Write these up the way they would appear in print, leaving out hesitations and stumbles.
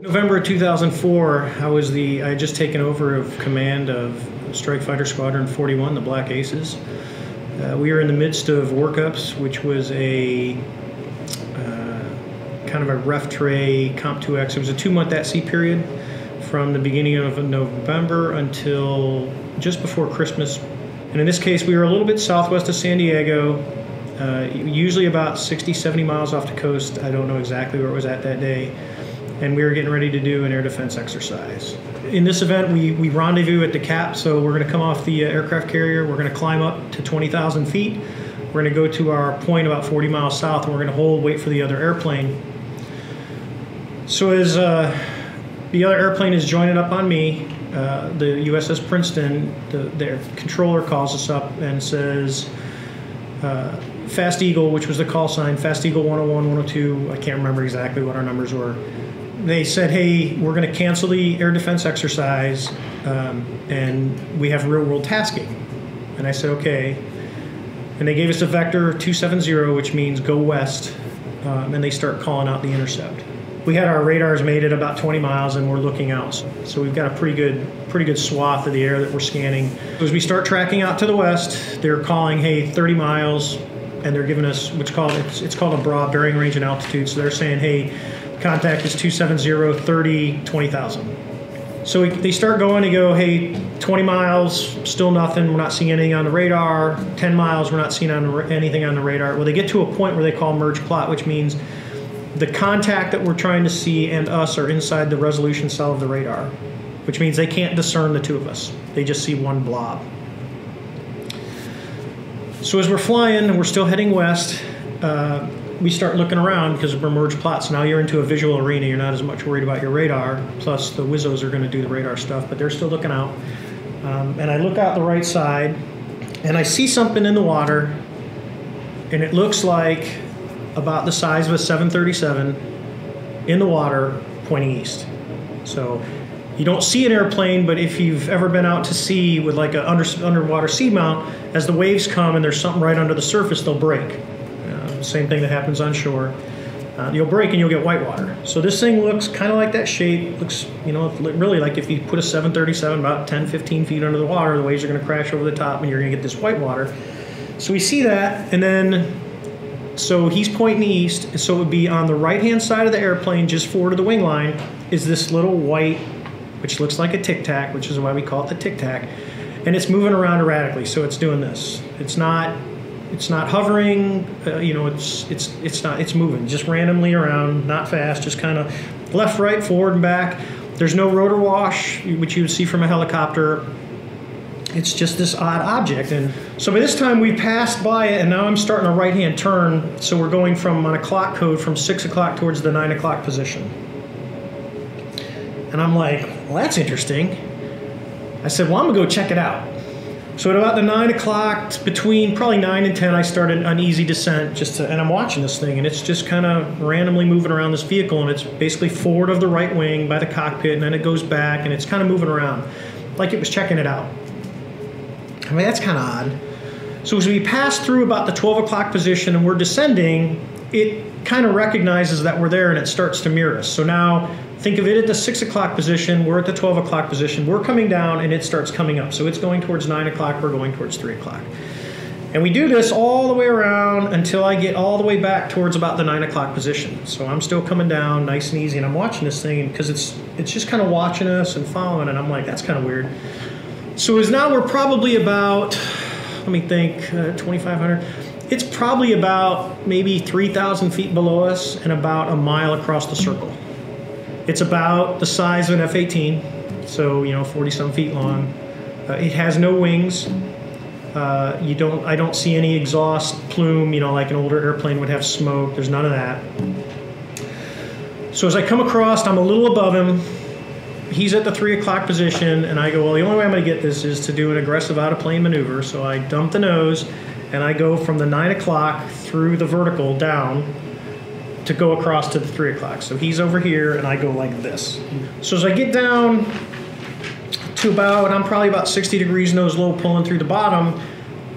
November 2004, I had just taken over of command of Strike Fighter Squadron 41, the Black Aces. We were in the midst of workups, which was a kind of a ref tray Comp 2X. It was a 2-month at-sea period from the beginning of November until just before Christmas. And in this case, we were a little bit southwest of San Diego, usually about 60, 70 miles off the coast. I don't know exactly where it was at that day. And we were getting ready to do an air defense exercise. In this event, we rendezvous at the cap, so we're going to come off the aircraft carrier, we're going to climb up to 20,000 feet, we're going to go to our point about 40 miles south, and we're going to hold, wait for the other airplane. So as the other airplane is joining up on me, the USS Princeton, their controller calls us up and says, Fast Eagle, which was the call sign, Fast Eagle 101, 102, I can't remember exactly what our numbers were. They said, hey, we're going to cancel the air defense exercise and we have real world tasking. And I said, okay. And they gave us a vector 270, which means go west, and they start calling out the intercept. We had our radars made at about 20 miles and we're looking out. So we've got a pretty good swath of the air that we're scanning. As we start tracking out to the west, they're calling, hey, 30 miles, and they're giving us what's called, it's called a BRA, bearing range and altitude. So they're saying, hey, contact is 270, 30, 20,000. So they start going, they go, hey, 20 miles, still nothing, we're not seeing anything on the radar. 10 miles, we're not seeing anything on the radar. Well, they get to a point where they call merge plot, which means the contact that we're trying to see and us are inside the resolution cell of the radar, which means they can't discern the two of us. They just see one blob. So as we're flying, we're still heading west, we start looking around because we're merged plots. Now you're into a visual arena. You're not as much worried about your radar. Plus the Wizzos are going to do the radar stuff, but they're still looking out. And I look out the right side, and I see something in the water, and it looks like about the size of a 737 in the water pointing east. So you don't see an airplane, but if you've ever been out to sea with like an underwater seamount, as the waves come and there's something right under the surface, they'll break. Same thing that happens on shore. You'll break and you'll get whitewater. So this thing looks kind of like that shape. Looks, you know, really like if you put a 737 about 10, 15 feet under the water, the waves are going to crash over the top and you're going to get this whitewater. So we see that, and then, so he's pointing east, so it would be on the right-hand side of the airplane, just forward of the wing line, is this little white, which looks like a tic-tac, which is why we call it the tic-tac, and it's moving around erratically, so it's doing this. It's not hovering, you know, it's moving just randomly around, not fast, just kind of left, right, forward, and back. There's no rotor wash, which you would see from a helicopter. It's just this odd object. And so by this time we passed by it, and now I'm starting a right-hand turn. So we're going from, on a clock code, from 6 o'clock towards the 9 o'clock position. And I'm like, well, that's interesting. I said, well, I'm gonna go check it out. So at about the 9 o'clock, between probably 9 and 10, I started an uneasy descent, and I'm watching this thing, and it's just kind of randomly moving around this vehicle, and it's basically forward of the right wing by the cockpit, and then it goes back, and it's kind of moving around, like it was checking it out. I mean, that's kind of odd. So as we pass through about the 12 o'clock position and we're descending, it kind of recognizes that we're there and it starts to mirror us. So now think of it at the 6 o'clock position, we're at the 12 o'clock position, we're coming down and it starts coming up. So it's going towards 9 o'clock, we're going towards 3 o'clock. And we do this all the way around until I get all the way back towards about the 9 o'clock position. So I'm still coming down nice and easy, and I'm watching this thing because it's just kind of watching us and following, and I'm like, that's kind of weird. So as now we're probably about, let me think, 2,500. It's probably about maybe 3,000 feet below us and about a mile across the circle. It's about the size of an F-18, so, you know, 40-some feet long. It has no wings. I don't see any exhaust plume, you know, like an older airplane would have smoke. There's none of that. So as I come across, I'm a little above him. He's at the 3 o'clock position, and I go, well, the only way I'm going to get this is to do an aggressive out-of-plane maneuver. So I dump the nose, and I go from the 9 o'clock through the vertical down to go across to the 3 o'clock. So he's over here, and I go like this. So as I get down to about, I'm probably about 60 degrees nose low pulling through the bottom,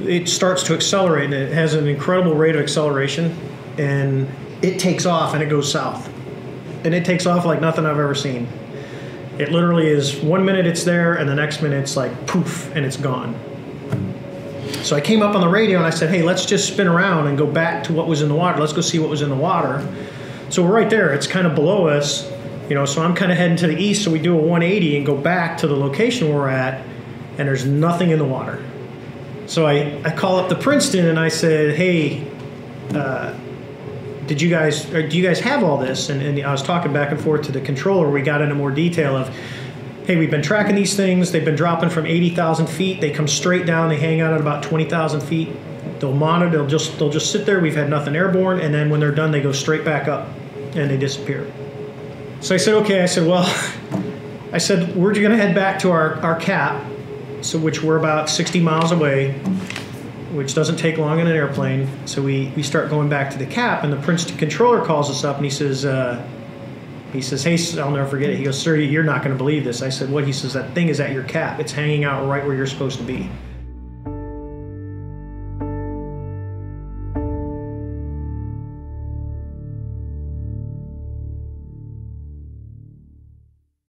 it starts to accelerate, and it has an incredible rate of acceleration, and it takes off, and it goes south. and it takes off like nothing I've ever seen. It literally is 1 minute it's there, and the next minute it's like poof, and it's gone. So I came up on the radio and I said, hey, let's just spin around and go back to what was in the water. Let's go see what was in the water. So we're right there. It's kind of below us, you know, so I'm kind of heading to the east. So we do a 180 and go back to the location we're at, and there's nothing in the water. So I call up the Princeton and I said, hey, do you guys have all this? And I was talking back and forth to the controller. We got into more detail of, hey, we've been tracking these things. They've been dropping from 80,000 feet. They come straight down. They hang out at about 20,000 feet. They'll monitor. They'll just sit there. We've had nothing airborne. And then when they're done, they go straight back up and they disappear. So I said, okay. I said, well, we're going to head back to our cap, so which we're about 60 miles away, which doesn't take long in an airplane. So we start going back to the cap, and the Princeton controller calls us up and he says, hey, I'll never forget it. He goes, sir, you're not going to believe this. I said, what? He says, that thing is at your cap. It's hanging out right where you're supposed to be.